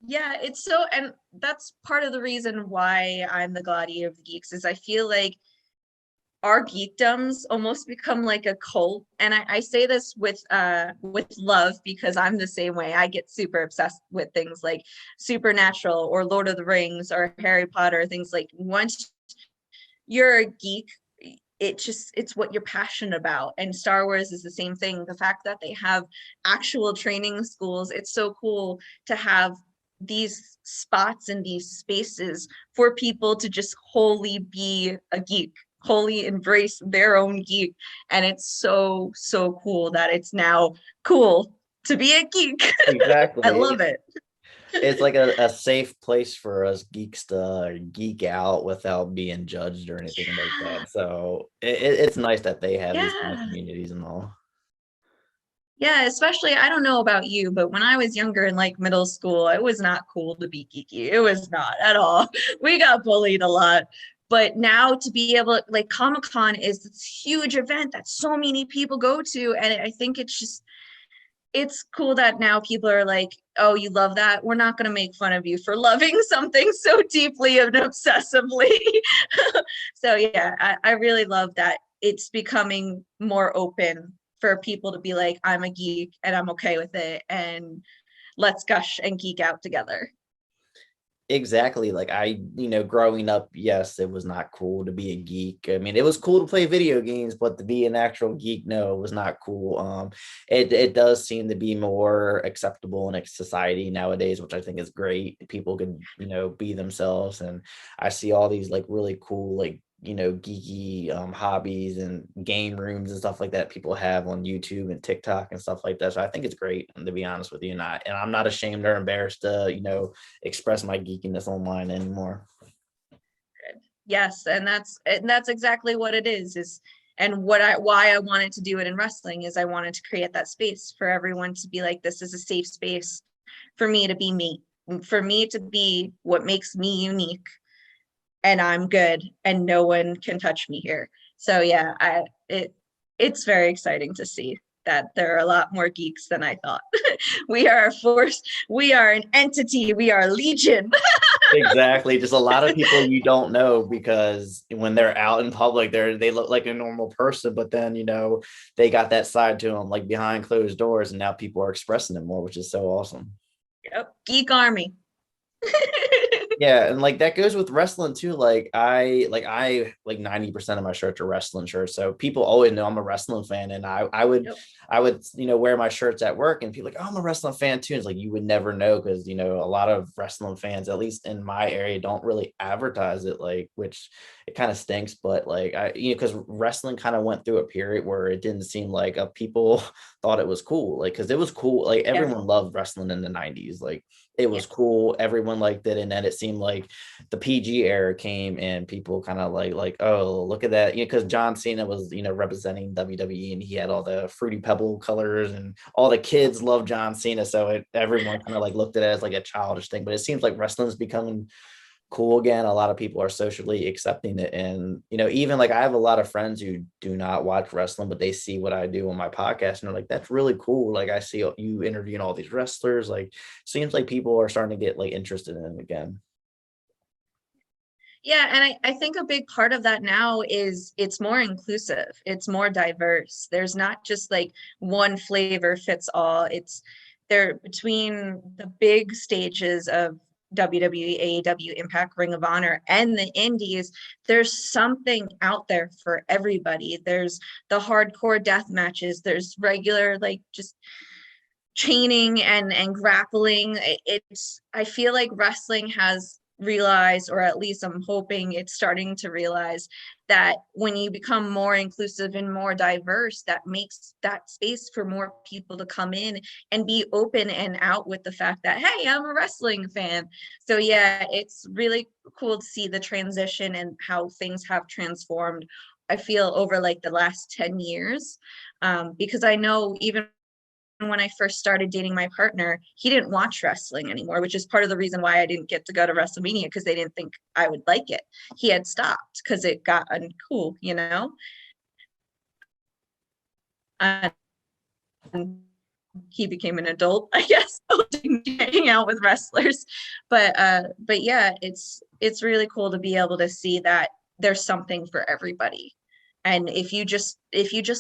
Yeah, it's so, and that's part of the reason why I'm the Gladiator of the Geeks is I feel like our geekdoms almost become like a cult. And I say this with love because I'm the same way. I get super obsessed with things like Supernatural or Lord of the Rings or Harry Potter, things like once you're a geek, it's what you're passionate about. And Star Wars is the same thing. The fact that they have actual training schools, it's so cool to have these spots and these spaces for people to just wholly be a geek, wholly embrace their own geek. And it's so cool that it's now cool to be a geek. I Exactly. love it. It's like a safe place for us geeks to geek out without being judged or anything like Yeah. that. So it's nice that they have these kind of Yeah. communities and all. Yeah, especially I don't know about you, but when I was younger in like middle school, it was not cool to be geeky. It was not at all. We got bullied a lot. But now to be able, like Comic-Con is this huge event that so many people go to. And I think it's just, it's cool that now people are like, oh, you love that? We're not going to make fun of you for loving something so deeply and obsessively. So yeah, I really love that it's becoming more open for people to be like, I'm a geek and I'm okay with it. And let's gush and geek out together. Exactly. Like growing up, yes, it was not cool to be a geek. I mean, it was cool to play video games, but to be an actual geek, no, it was not cool. It does seem to be more acceptable in society nowadays, which I think is great. People can, be themselves. And I see all these like really cool, like geeky hobbies and game rooms and stuff like that people have on YouTube and TikTok and stuff like that. So I think it's great, to be honest with you. And I'm not ashamed or embarrassed to, express my geekiness online anymore. Yes, and that's exactly what it is and why I wanted to do it in wrestling is I wanted to create that space for everyone to be like, this is a safe space for me to be me, for me to be what makes me unique, and I'm good and no one can touch me here. So yeah, it's very exciting to see that there are a lot more geeks than I thought. We are a force, we are an entity, we are legion. Exactly. Just a lot of people you don't know, because when they're out in public, they look like a normal person, but then they got that side to them, like behind closed doors, and now people are expressing it more, which is so awesome. Yep. Geek Army. Yeah, and like that goes with wrestling too. Like 90% of my shirts are wrestling shirts. So people always know I'm a wrestling fan. And Yep. I would, wear my shirts at work, and people like, oh, I'm a wrestling fan too. It's like you would never know, because a lot of wrestling fans, at least in my area, don't really advertise it, like, which it kind of stinks. But like because wrestling kind of went through a period where it didn't seem like people thought it was cool. Like, because it was cool. Like Yeah. everyone loved wrestling in the 90s. Like it was Yeah. cool. Everyone liked it. And then it seemed like the PG era came, and people kind of like, oh, look at that. Because John Cena was, representing WWE, and he had all the Fruity Pebble colors, and all the kids loved John Cena. So everyone kind of like looked at it as like a childish thing. But it seems like wrestling is becoming cool again. A lot of people are socially accepting it. And, even like I have a lot of friends who do not watch wrestling, but they see what I do on my podcast, and they're like, that's really cool. Like, I see you interviewing all these wrestlers. Like, seems like people are starting to get like interested in it again. Yeah, and I think a big part of that now is it's more inclusive, it's more diverse. There's not just like one flavor fits all. It's there between the big stages of WWE, AEW, Impact, Ring of Honor, and the indies, there's something out there for everybody. There's the hardcore death matches, there's regular like just chaining and grappling. It's I feel like wrestling has realized, or at least I'm hoping it's starting to realize, that when you become more inclusive and more diverse, that makes that space for more people to come in and be open and out with the fact that, hey, I'm a wrestling fan. So yeah, it's really cool to see the transition and how things have transformed, I feel, over like the last 10 years. Because I know even when I first started dating my partner, he didn't watch wrestling anymore, which is part of the reason why I didn't get to go to WrestleMania, because they didn't think I would like it. He had stopped because it got uncool, And he became an adult, I guess, hanging out with wrestlers. But yeah, it's really cool to be able to see that there's something for everybody. And if you just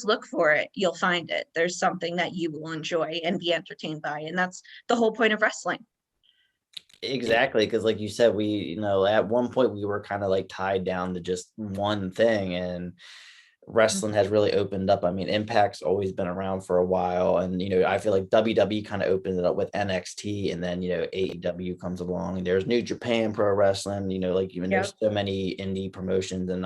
look for it, you'll find it. There's something that you will enjoy and be entertained by. And that's the whole point of wrestling. Exactly, because like you said, we at one point we were kind of like tied down to just one thing, and wrestling has really opened up. I mean, Impact's always been around for a while, and I feel like WWE kind of opened it up with NXT, and then AEW comes along, and there's New Japan Pro Wrestling. Like even Yep. there's so many indie promotions, and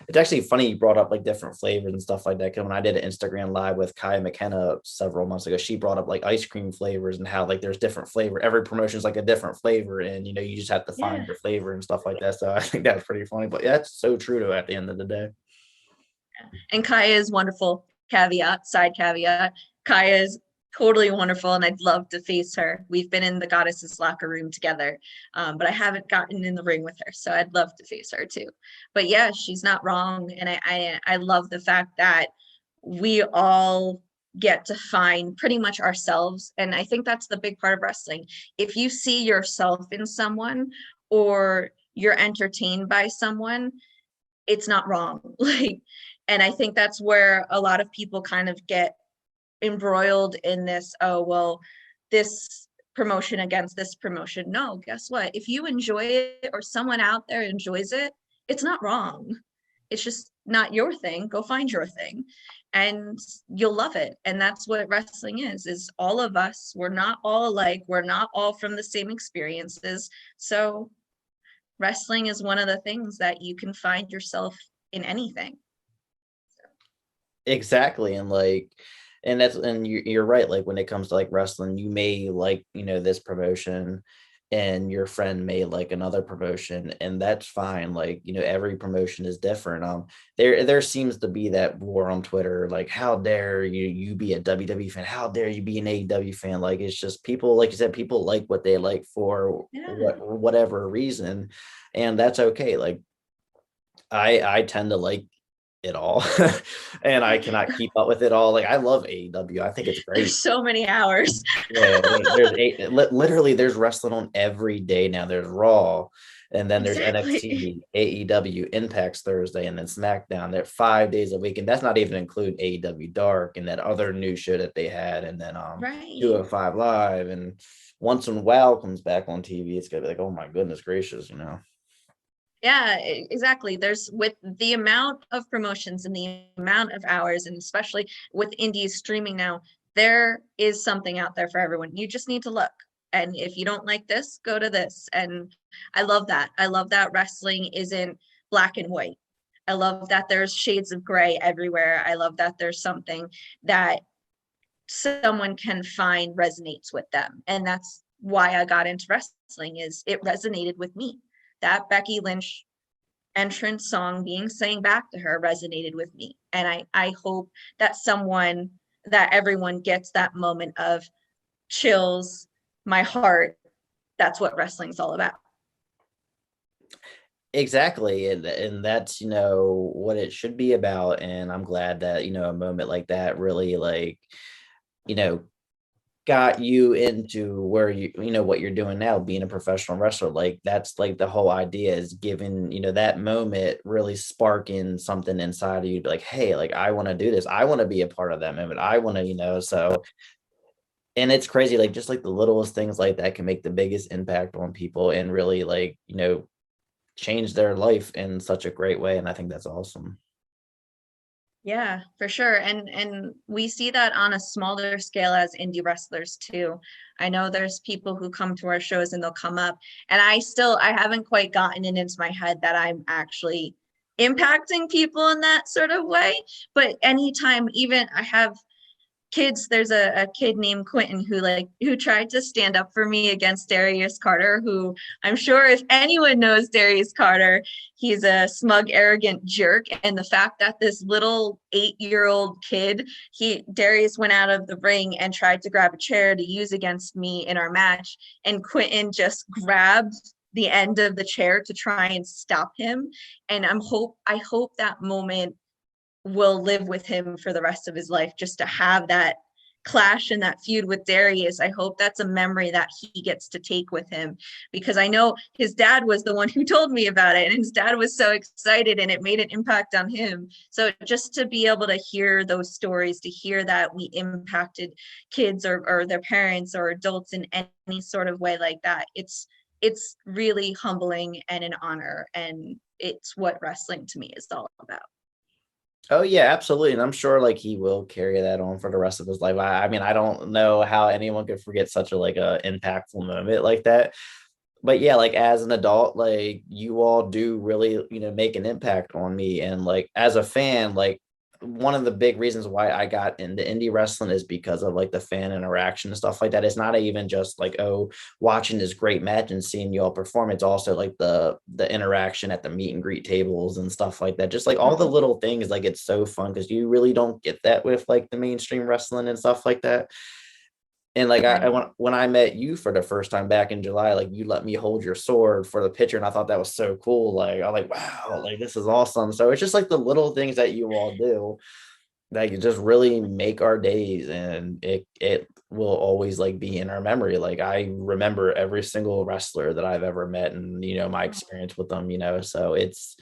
it's actually funny you brought up like different flavors and stuff like that. Because when I did an Instagram live with Kaya McKenna several months ago, she brought up like ice cream flavors and how like there's different flavor. Every promotion is like a different flavor, and you just have to find Yeah. your flavor and stuff like that. So I think that's pretty funny. But yeah, that's so true, though, at the end of the day. And Kaya is wonderful. Side caveat. Kaya is totally wonderful, and I'd love to face her. We've been in the Goddesses locker room together, but I haven't gotten in the ring with her, so I'd love to face her too. But yeah, she's not wrong, and I love the fact that we all get to find pretty much ourselves, and I think that's the big part of wrestling. If you see yourself in someone, or you're entertained by someone, it's not wrong. And I think that's where a lot of people kind of get embroiled in this, oh, well, this promotion against this promotion. No, guess what? If you enjoy it, or someone out there enjoys it, it's not wrong. It's just not your thing. Go find your thing, and you'll love it. And that's what wrestling is all of us. We're not all alike. We're not all from the same experiences. So wrestling is one of the things that you can find yourself in anything. Exactly. And you're right. Like when it comes to like wrestling, you may like, this promotion, and your friend may like another promotion, and that's fine. Like, every promotion is different. There seems to be that war on Twitter, like, how dare you be a WWE fan? How dare you be an AEW fan? Like, it's just people, like you said, people like what they like for whatever reason, and that's okay. Like, I tend to like it all. And I cannot keep up with it all. Like I love AEW. I think it's great. There's so many hours. Yeah, literally there's wrestling on every day now. There's Raw, and then there's Exactly. NXT, AEW, Impact's Thursday, and then SmackDown. They're 5 days a week, and that's not even include AEW Dark and that other new show that they had, and then Right. 205 Live, and once when WoW comes back on TV, it's gonna be like, oh my goodness gracious, Yeah, exactly. There's with the amount of promotions and the amount of hours, and especially with indies streaming now, there is something out there for everyone. You just need to look. And if you don't like this, go to this. And I love that. I love that wrestling isn't black and white. I love that there's shades of gray everywhere. I love that there's something that someone can find resonates with them. And that's why I got into wrestling, is it resonated with me. That Becky Lynch entrance song being sang back to her resonated with me. And I hope that everyone gets that moment of chills, my heart. That's what wrestling's all about. Exactly. And that's, what it should be about. And I'm glad that, a moment like that really you know, got you into where what you're doing now, being a professional wrestler. Like that's like the whole idea, is giving that moment really sparking something inside of you to be like, hey, like I want to do this, I want to be a part of that moment, I want to, so. And it's crazy, like just like the littlest things like that can make the biggest impact on people and really change their life in such a great way. And I think that's awesome. Yeah, for sure. And we see that on a smaller scale as indie wrestlers too. I know there's people who come to our shows and they'll come up, and I haven't quite gotten it into my head that I'm actually impacting people in that sort of way. But anytime, even I have kids, there's a kid named Quentin who tried to stand up for me against Darius Carter, who I'm sure if anyone knows Darius Carter, he's a smug, arrogant jerk. And the fact that this little 8-year-old kid, Darius went out of the ring and tried to grab a chair to use against me in our match, and Quentin just grabbed the end of the chair to try and stop him. And I hope that moment will live with him for the rest of his life, just to have that clash and that feud with Darius. I hope that's a memory that he gets to take with him, because I know his dad was the one who told me about it, and his dad was so excited and it made an impact on him. So just to be able to hear those stories, to hear that we impacted kids or their parents or adults in any sort of way like that, it's really humbling and an honor, and it's what wrestling to me is all about. Oh yeah, absolutely. And I'm sure he will carry that on for the rest of his life. I mean, I don't know how anyone could forget such a impactful moment like that. But yeah, as an adult, you all do really, make an impact on me. And as a fan, one of the big reasons why I got into indie wrestling is because of the fan interaction and stuff like that. It's not even just watching this great match and seeing you all perform. It's also the interaction at the meet and greet tables and stuff like that. Just all the little things, it's so fun because you really don't get that with the mainstream wrestling and stuff like that. And when I met you for the first time back in July, you let me hold your sword for the picture, and I thought that was so cool. I'm wow, this is awesome. So it's just the little things that you all do that you just really make our days, and it will always be in our memory. I remember every single wrestler that I've ever met, and my experience with them. So it's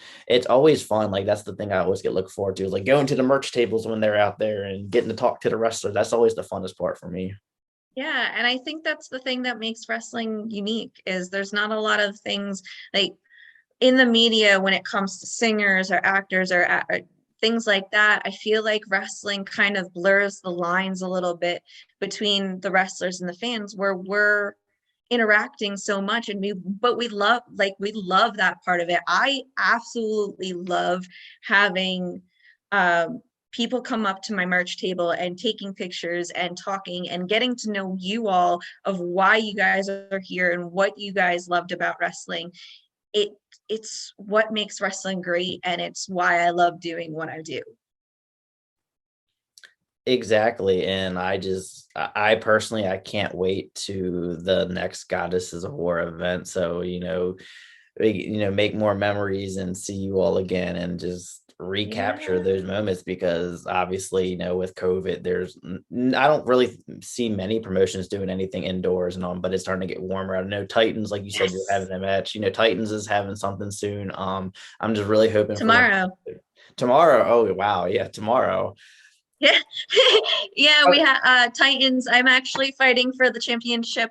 always fun. That's the thing I always look forward to, is going to the merch tables when they're out there and getting to talk to the wrestlers. That's always the funnest part for me. Yeah, and I think that's the thing that makes wrestling unique, is there's not a lot of things in the media when it comes to singers or actors or things like that. I feel like wrestling kind of blurs the lines a little bit between the wrestlers and the fans, where we're interacting so much, and we love that part of it. I absolutely love having people come up to my merch table and taking pictures and talking and getting to know you all, of why you guys are here and what you guys loved about wrestling. It's what makes wrestling great, and it's why I love doing what I do. Exactly. And I personally, I can't wait to the next Goddesses of War event. So, make more memories and see you all again and just recapture Yeah. those moments, because obviously, with COVID, I don't really see many promotions doing anything indoors and on, but it's starting to get warmer. I know Titans, like you said, you're having Yes. a match. Titans is having something soon. I'm just really hoping for them. Tomorrow. Tomorrow. Oh wow, yeah, tomorrow. Yeah. Yeah, Oh, we have Titans. I'm actually fighting for the championship,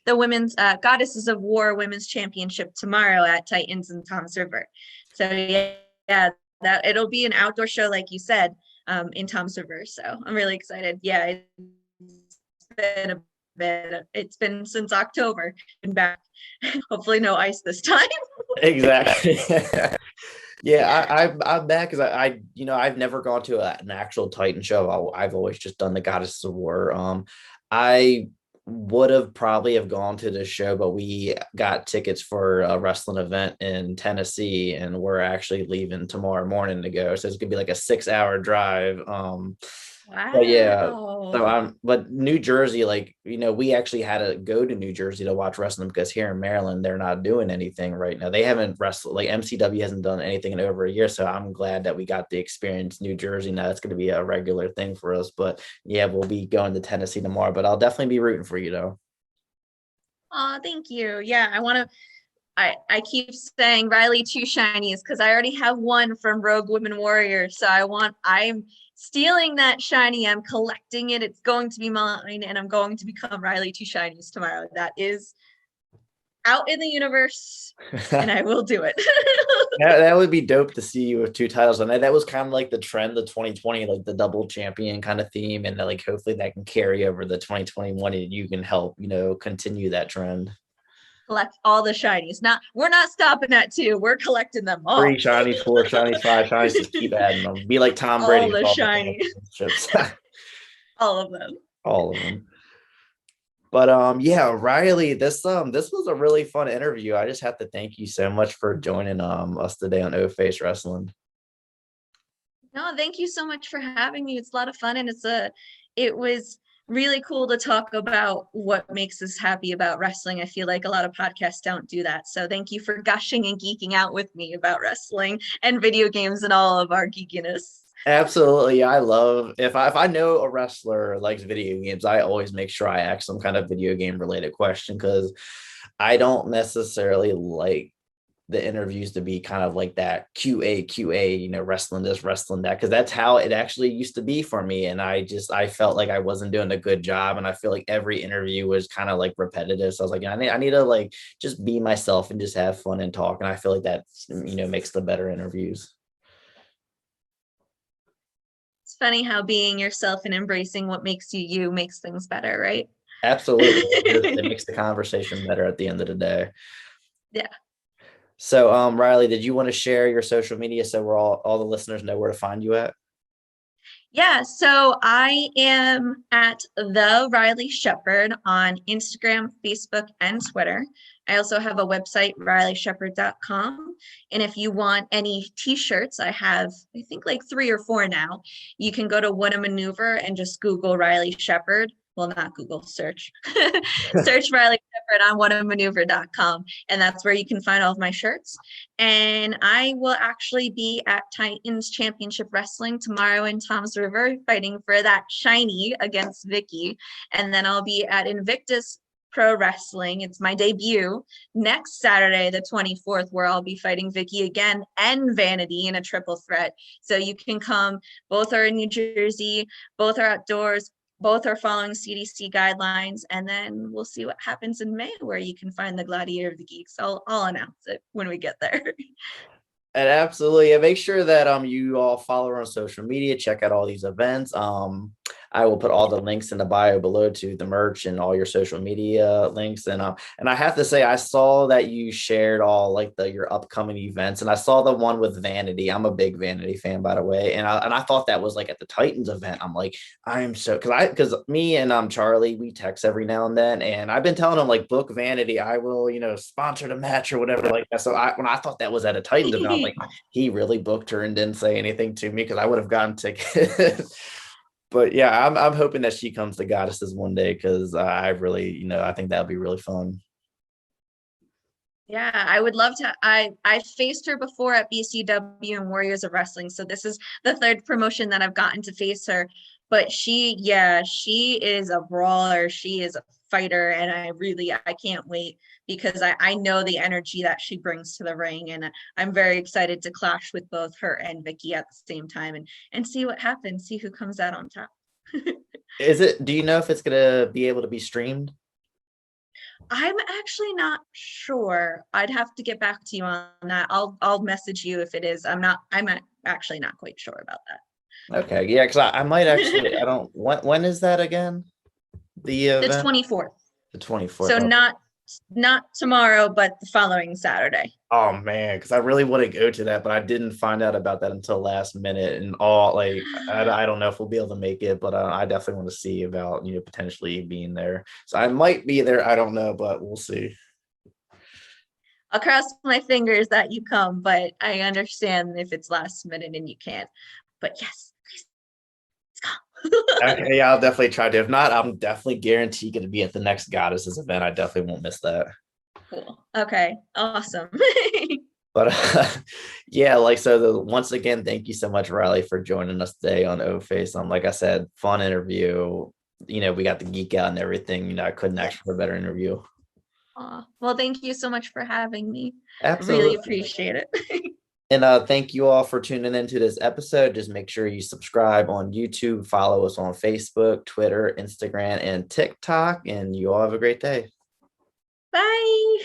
the women's Goddesses of War women's championship tomorrow at Titans in Tom's River. So yeah, that it'll be an outdoor show like you said, in Tom's River. So I'm really excited. Yeah, it's been since October. Been back. Hopefully no ice this time. exactly. Yeah, I'm back because I've never gone to an actual Titan show. I've always just done the Goddesses of War. I would have probably have gone to this show, but we got tickets for a wrestling event in Tennessee, and we're actually leaving tomorrow morning to go. So it's gonna be like a 6-hour drive. But yeah, so Wow. but New Jersey, like, we actually had to go to New Jersey to watch wrestling, because here in Maryland, they're not doing anything right now. They haven't wrestled, like MCW hasn't done anything in over a year. So I'm glad that we got the experience New Jersey. Now it's going to be a regular thing for us. But yeah, we'll be going to Tennessee tomorrow, but I'll definitely be rooting for you though. Oh, thank you. Yeah, I keep saying Riley Two Shinies because I already have one from Rogue Women Warrior. So I'm stealing that shiny. I'm collecting it. It's going to be mine, and I'm going to become Riley Two Shinies tomorrow. That is out in the universe, and I will do it. That would be dope to see you with two titles. And that was kind of like the trend of 2020, like the double champion kind of theme. And like hopefully that can carry over the 2021, and you can help, continue that trend. Collect all the shinies. We're not stopping at 2. We're collecting them Three all. shinies, four shinies, five shinies, just keep adding them. Be like Tom All Brady with the all the shinies. championships. All of them. All of them. But yeah, Riley, this was a really fun interview. I just have to thank you so much for joining us today on O Face Wrestling. No, thank you so much for having me. It's a lot of fun, and it was really cool to talk about what makes us happy about wrestling. I feel like a lot of podcasts don't do that. So thank you for gushing and geeking out with me about wrestling and video games and all of our geekiness. Absolutely. I love, if I know a wrestler likes video games, I always make sure I ask some kind of video game related question, because I don't necessarily like the interviews to be kind of like that QA, wrestling this, wrestling that, because that's how it actually used to be for me. And I felt like I wasn't doing a good job. And I feel like every interview was kind of like repetitive. So I was like, I need to like just be myself and just have fun and talk. And I feel like that, makes the better interviews. It's funny how being yourself and embracing what makes you you makes things better, right? Absolutely. It makes the conversation better at the end of the day. Yeah. So, Riley, did you want to share your social media so we're all the listeners know where to find you at? Yeah, so I am at the Riley Shephard on Instagram, Facebook, and Twitter. I also have a website, RileyShephard.com. And if you want any t-shirts, I have, I think like 3 or 4 now. You can go to What a Maneuver and just Google Riley Shephard. Well, not Google, search. Search Riley Shephard on whatamaneuver.com. And that's where you can find all of my shirts. And I will actually be at Titans Championship Wrestling tomorrow in Tom's River, fighting for that shiny against Vicky. And then I'll be at Invictus Pro Wrestling. It's my debut next Saturday, the 24th, where I'll be fighting Vicky again and Vanity in a triple threat. So you can come. Both are in New Jersey. Both are outdoors. Both are following CDC guidelines, and then we'll see what happens in May, where you can find the Gladiator of the Geeks. I'll announce it when we get there. And absolutely, and make sure that you all follow her on social media. Check out all these events. I will put all the links in the bio below to the merch and all your social media links. And I have to say, I saw that you shared all like your upcoming events, and I saw the one with Vanity. I'm a big Vanity fan, by the way, and I thought that was like at the Titans event. I'm like, I'm so because me and Charlie, we text every now and then, and I've been telling him like, book Vanity. I will sponsor the match or whatever like that. So when I thought that was at a Titans event, I was like, he really booked her and didn't say anything to me, because I would have gotten tickets. But yeah, I'm hoping that she comes to Goddesses one day, because I really, I think that would be really fun. Yeah, I would love to. I faced her before at BCW and Warriors of Wrestling, so this is the third promotion that I've gotten to face her. But she is a brawler. She is a fighter, and I can't wait because I know the energy that she brings to the ring, and I'm very excited to clash with both her and Vicky at the same time and see what happens, see who comes out on top. Do you know if it's gonna be able to be streamed? I'm actually not sure. I'd have to get back to you on that. I'll message you if it is. I'm actually not quite sure about Okay, yeah, because I might actually, I don't, when is that again? The that. The event? 24th. The 24th. So Oh, not tomorrow, but the following Saturday. oh, man, because I really want to go to that, but I didn't find out about that until last minute. And all like, I don't know if we'll be able to make it, but I definitely want to see about, potentially being there. So I might be there. I don't know, but we'll see. I'll cross my fingers that you come, but I understand if it's last minute and you can't. But yes, please, let's go. Okay, yeah, I'll definitely try to. If not, I'm definitely guaranteed going to be at the next Goddesses event. I definitely won't miss that. Cool. Okay, awesome. But yeah, once again, thank you so much, Riley, for joining us today on O Face. Like I said, fun interview. We got the geek out and everything. I couldn't ask for a better interview. Well, thank you so much for having me. Absolutely. Really appreciate it. And thank you all for tuning into this episode. Just make sure you subscribe on YouTube, follow us on Facebook, Twitter, Instagram, and TikTok. And you all have a great day. Bye.